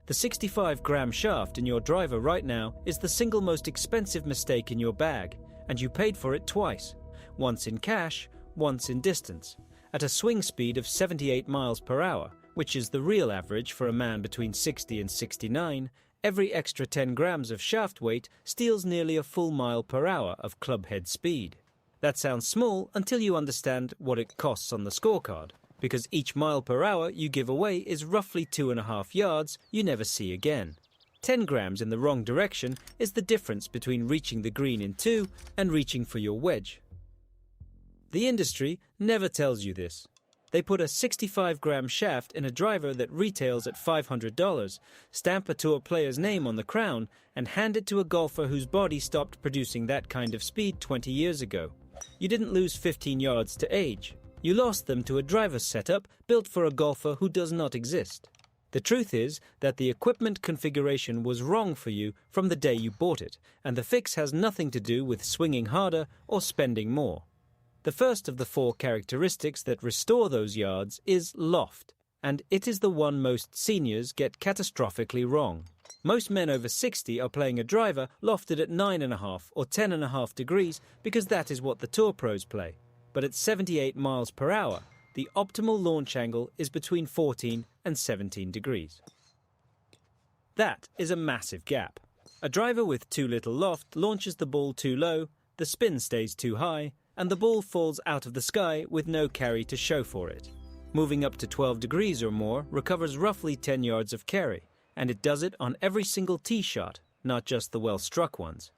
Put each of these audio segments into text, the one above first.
The 65-gram shaft in your driver right now is the single most expensive mistake in your bag, and you paid for it twice, once in cash, once in distance, at a swing speed of 78 miles per hour, which is the real average for a man between 60 and 69. Every extra 10 grams of shaft weight steals nearly a full mile per hour of clubhead speed. That sounds small until you understand what it costs on the scorecard, because each mile per hour you give away is roughly 2.5 yards you never see again. 10 grams in the wrong direction is the difference between reaching the green in 2 and reaching for your wedge. The industry never tells you this. They put a 65-gram shaft in a driver that retails at $500, stamp a tour player's name on the crown, and hand it to a golfer whose body stopped producing that kind of speed 20 years ago. You didn't lose 15 yards to age. You lost them to a driver's setup built for a golfer who does not exist. The truth is that the equipment configuration was wrong for you from the day you bought it, and the fix has nothing to do with swinging harder or spending more. The first of the 4 characteristics that restore those yards is loft, and it is the one most seniors get catastrophically wrong. Most men over 60 are playing a driver lofted at 9.5 or 10.5 degrees because that is what the tour pros play. But at 78 miles per hour, the optimal launch angle is between 14 and 17 degrees. That is a massive gap. A driver with too little loft launches the ball too low, the spin stays too high, and the ball falls out of the sky with no carry to show for it. Moving up to 12 degrees or more recovers roughly 10 yards of carry, and it does it on every single tee shot, not just the well-struck ones.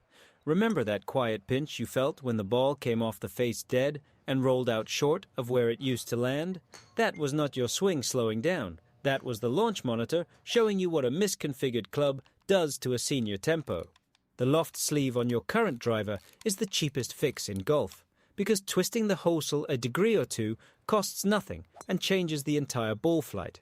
Remember that quiet pinch you felt when the ball came off the face dead and rolled out short of where it used to land? That was not your swing slowing down. That was the launch monitor showing you what a misconfigured club does to a senior tempo. The loft sleeve on your current driver is the cheapest fix in golf, because twisting the hosel a degree or two costs nothing and changes the entire ball flight.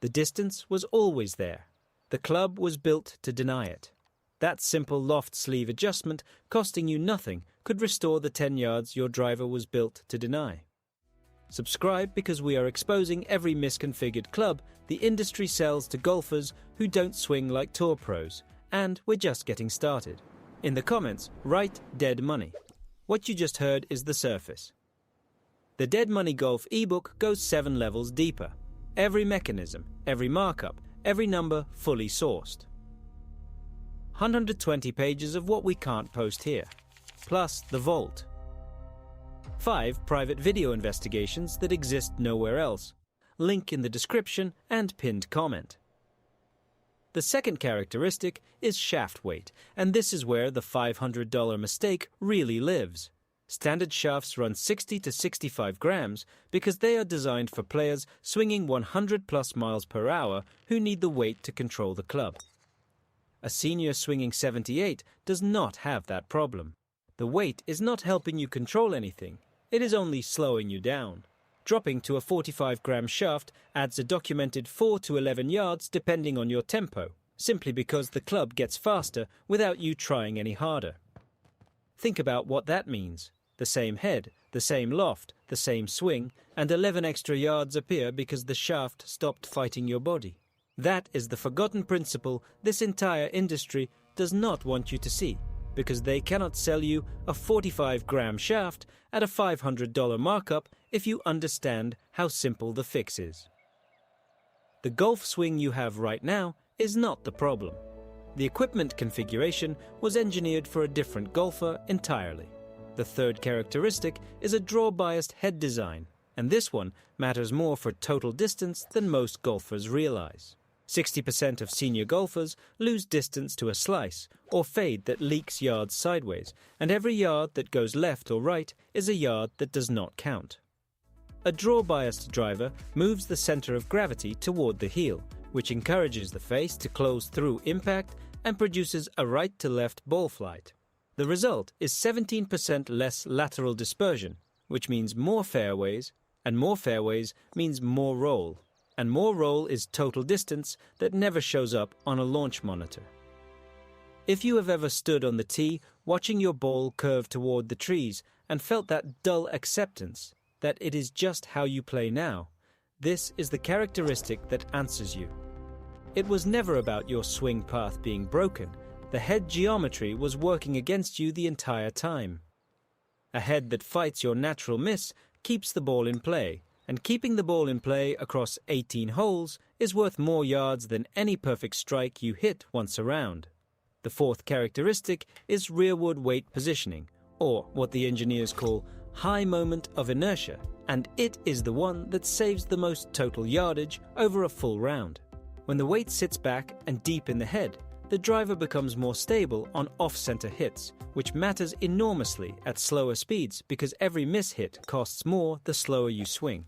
The distance was always there. The club was built to deny it. That simple loft sleeve adjustment, costing you nothing, could restore the 10 yards your driver was built to deny. Subscribe because we are exposing every misconfigured club the industry sells to golfers who don't swing like tour pros, and we're just getting started. In the comments, write dead money. What you just heard is the surface. The Dead Money Golf ebook goes 7 levels deeper. Every mechanism, every markup, every number fully sourced. 120 pages of what we can't post here, plus the vault. 5 private video investigations that exist nowhere else. Link in the description and pinned comment. The second characteristic is shaft weight, and this is where the $500 mistake really lives. Standard shafts run 60 to 65 grams because they are designed for players swinging 100 plus miles per hour who need the weight to control the club. A senior swinging 78 does not have that problem. The weight is not helping you control anything. It is only slowing you down. Dropping to a 45-gram shaft adds a documented 4 to 11 yards depending on your tempo, simply because the club gets faster without you trying any harder. Think about what that means. The same head, the same loft, the same swing, and 11 extra yards appear because the shaft stopped fighting your body. That is the forgotten principle this entire industry does not want you to see, because they cannot sell you a 45-gram shaft at a $500 markup if you understand how simple the fix is. The golf swing you have right now is not the problem. The equipment configuration was engineered for a different golfer entirely. The third characteristic is a draw-biased head design, and this one matters more for total distance than most golfers realize. 60% of senior golfers lose distance to a slice or fade that leaks yards sideways, and every yard that goes left or right is a yard that does not count. A draw-biased driver moves the center of gravity toward the heel, which encourages the face to close through impact and produces a right-to-left ball flight. The result is 17% less lateral dispersion, which means more fairways, and more fairways means more roll. And more roll is total distance that never shows up on a launch monitor. If you have ever stood on the tee watching your ball curve toward the trees and felt that dull acceptance that it is just how you play now, this is the characteristic that answers you. It was never about your swing path being broken. The head geometry was working against you the entire time. A head that fights your natural miss keeps the ball in play, and keeping the ball in play across 18 holes is worth more yards than any perfect strike you hit once around. The fourth characteristic is rearward weight positioning, or what the engineers call high moment of inertia, and it is the one that saves the most total yardage over a full round. When the weight sits back and deep in the head, the driver becomes more stable on off-center hits, which matters enormously at slower speeds because every miss-hit costs more the slower you swing.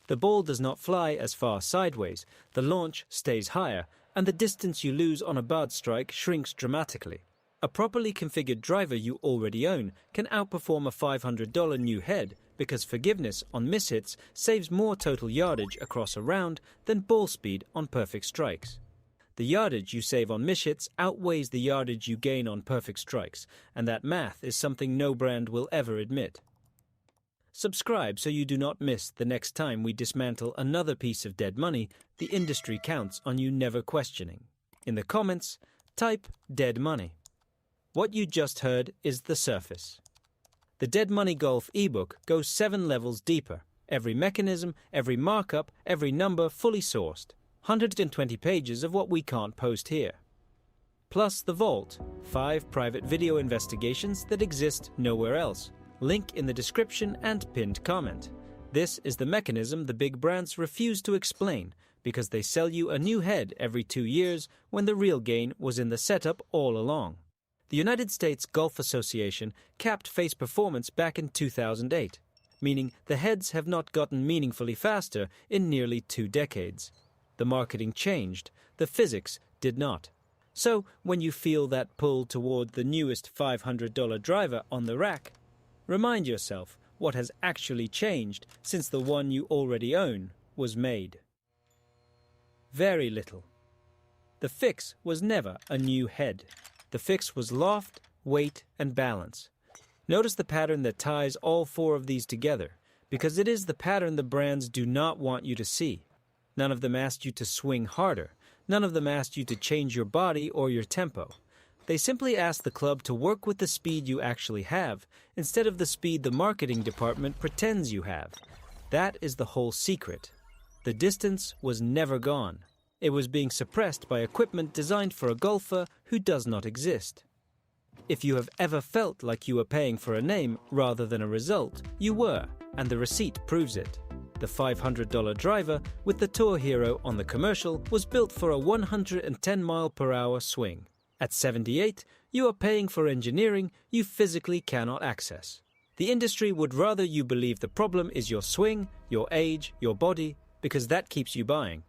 The ball does not fly as far sideways, the launch stays higher, and the distance you lose on a bad strike shrinks dramatically. A properly configured driver you already own can outperform a $500 new head because forgiveness on mishits saves more total yardage across a round than ball speed on perfect strikes. The yardage you save on mishits outweighs the yardage you gain on perfect strikes, and that math is something no brand will ever admit. Subscribe so you do not miss the next time we dismantle another piece of dead money the industry counts on you never questioning. In the comments, type dead money. What you just heard is the surface. The Dead Money Golf ebook goes 7 levels deeper. Every mechanism, every markup, every number fully sourced. 120 pages of what we can't post here. Plus the vault, 5 private video investigations that exist nowhere else. Link in the description and pinned comment. This is the mechanism the big brands refuse to explain because they sell you a new head every 2 years when the real gain was in the setup all along. The United States Golf Association capped face performance back in 2008, meaning the heads have not gotten meaningfully faster in nearly 2 decades. The marketing changed, the physics did not. So when you feel that pull toward the newest $500 driver on the rack, remind yourself what has actually changed since the one you already own was made. Very little. The fix was never a new head. The fix was loft, weight, and balance. Notice the pattern that ties all 4 of these together, because it is the pattern the brands do not want you to see. None of them asked you to swing harder. None of them asked you to change your body or your tempo. They simply asked the club to work with the speed you actually have, instead of the speed the marketing department pretends you have. That is the whole secret. The distance was never gone. It was being suppressed by equipment designed for a golfer who does not exist. If you have ever felt like you were paying for a name rather than a result, you were, and the receipt proves it. The $500 driver with the Tour Hero on the commercial was built for a 110 mile/hour swing. At 78, you are paying for engineering you physically cannot access. The industry would rather you believe the problem is your swing, your age, your body, because that keeps you buying.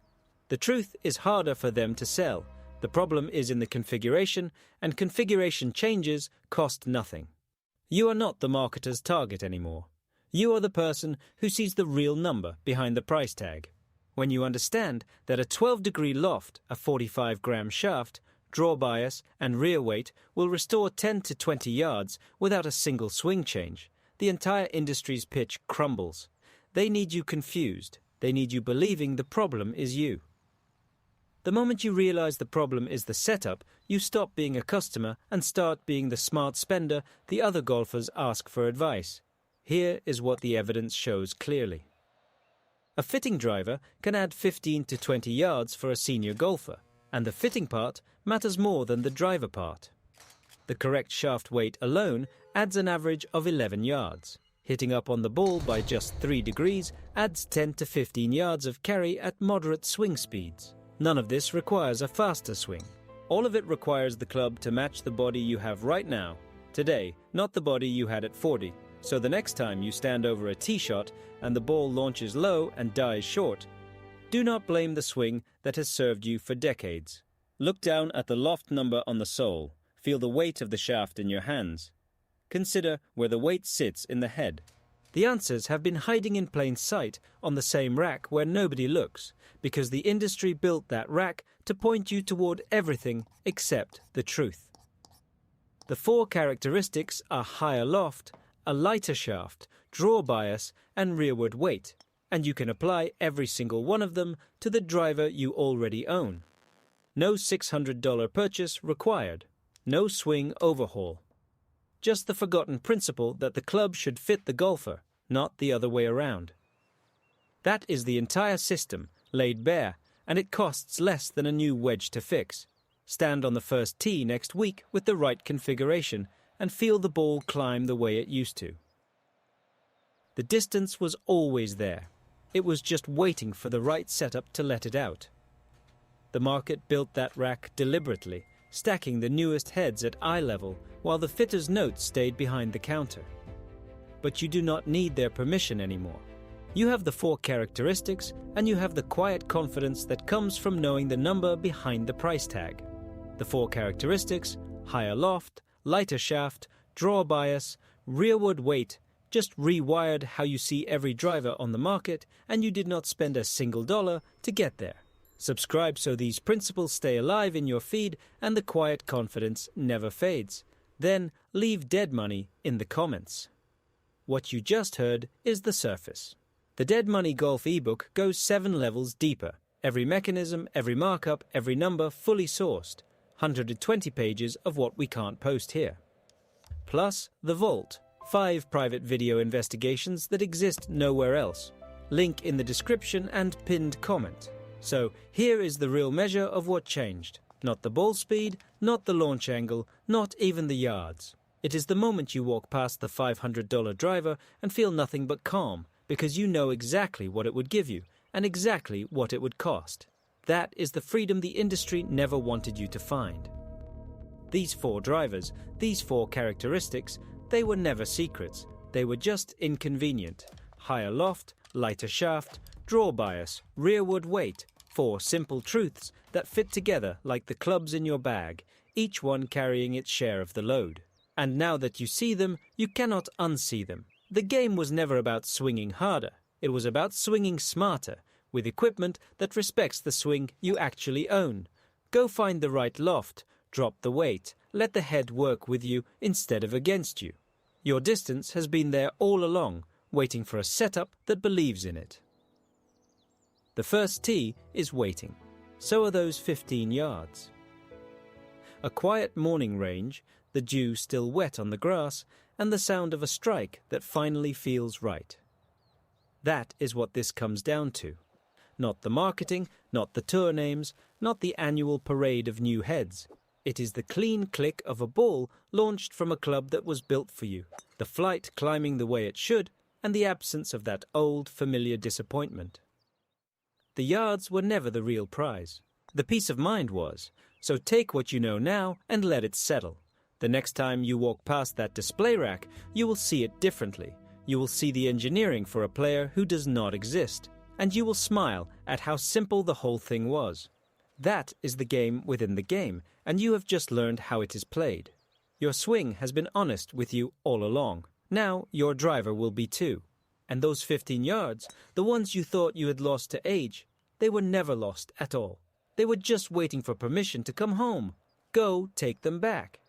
The truth is harder for them to sell. The problem is in the configuration, and configuration changes cost nothing. You are not the marketer's target anymore. You are the person who sees the real number behind the price tag. When you understand that a 12-degree loft, a 45-gram shaft, draw bias, and rear weight will restore 10 to 20 yards without a single swing change, the entire industry's pitch crumbles. They need you confused. They need you believing the problem is you. The moment you realize the problem is the setup, you stop being a customer and start being the smart spender the other golfers ask for advice. Here is what the evidence shows clearly. A fitting driver can add 15 to 20 yards for a senior golfer, and the fitting part matters more than the driver part. The correct shaft weight alone adds an average of 11 yards. Hitting up on the ball by just 3 degrees adds 10 to 15 yards of carry at moderate swing speeds. None of this requires a faster swing. All of it requires the club to match the body you have right now, today, not the body you had at 40. So the next time you stand over a tee shot and the ball launches low and dies short, do not blame the swing that has served you for decades. Look down at the loft number on the sole. Feel the weight of the shaft in your hands. Consider where the weight sits in the head. The answers have been hiding in plain sight on the same rack where nobody looks, because the industry built that rack to point you toward everything except the truth. The 4 characteristics are higher loft, a lighter shaft, draw bias, and rearward weight, and you can apply every single one of them to the driver you already own. No $600 purchase required. No swing overhaul. Just the forgotten principle that the club should fit the golfer, not the other way around. That is the entire system, laid bare, and it costs less than a new wedge to fix. Stand on the first tee next week with the right configuration and feel the ball climb the way it used to. The distance was always there. It was just waiting for the right setup to let it out. The market built that rack deliberately, stacking the newest heads at eye level while the fitter's notes stayed behind the counter. But you do not need their permission anymore. You have the 4 characteristics and you have the quiet confidence that comes from knowing the number behind the price tag. The 4 characteristics: higher loft, lighter shaft, draw bias, rearward weight, just rewired how you see every driver on the market, and you did not spend a single dollar to get there. Subscribe so these principles stay alive in your feed and the quiet confidence never fades. Then leave dead money in the comments. What you just heard is the surface. The Dead Money Golf ebook goes 7 levels deeper. Every mechanism, every markup, every number fully sourced. 120 pages of what we can't post here. Plus the vault. 5 private video investigations that exist nowhere else. Link in the description and pinned comment. So here is the real measure of what changed. Not the ball speed, not the launch angle, not even the yards. It is the moment you walk past the $500 driver and feel nothing but calm, because you know exactly what it would give you and exactly what it would cost. That is the freedom the industry never wanted you to find. These 4 drivers, these 4 characteristics, they were never secrets. They were just inconvenient. Higher loft, lighter shaft, draw bias, rearward weight. 4 simple truths that fit together like the clubs in your bag, each one carrying its share of the load. And now that you see them, you cannot unsee them. The game was never about swinging harder. It was about swinging smarter, with equipment that respects the swing you actually own. Go find the right loft, drop the weight, let the head work with you instead of against you. Your distance has been there all along, waiting for a setup that believes in it. The first tee is waiting. So are those 15 yards. A quiet morning range, the dew still wet on the grass, and the sound of a strike that finally feels right. That is what this comes down to. Not the marketing, not the tour names, not the annual parade of new heads. It is the clean click of a ball launched from a club that was built for you, the flight climbing the way it should, and the absence of that old, familiar disappointment. The yards were never the real prize. The peace of mind was. So take what you know now and let it settle. The next time you walk past that display rack, you will see it differently. You will see the engineering for a player who does not exist, and you will smile at how simple the whole thing was. That is the game within the game, and you have just learned how it is played. Your swing has been honest with you all along. Now your driver will be too. And those 15 yards, the ones you thought you had lost to age, they were never lost at all. They were just waiting for permission to come home. Go take them back.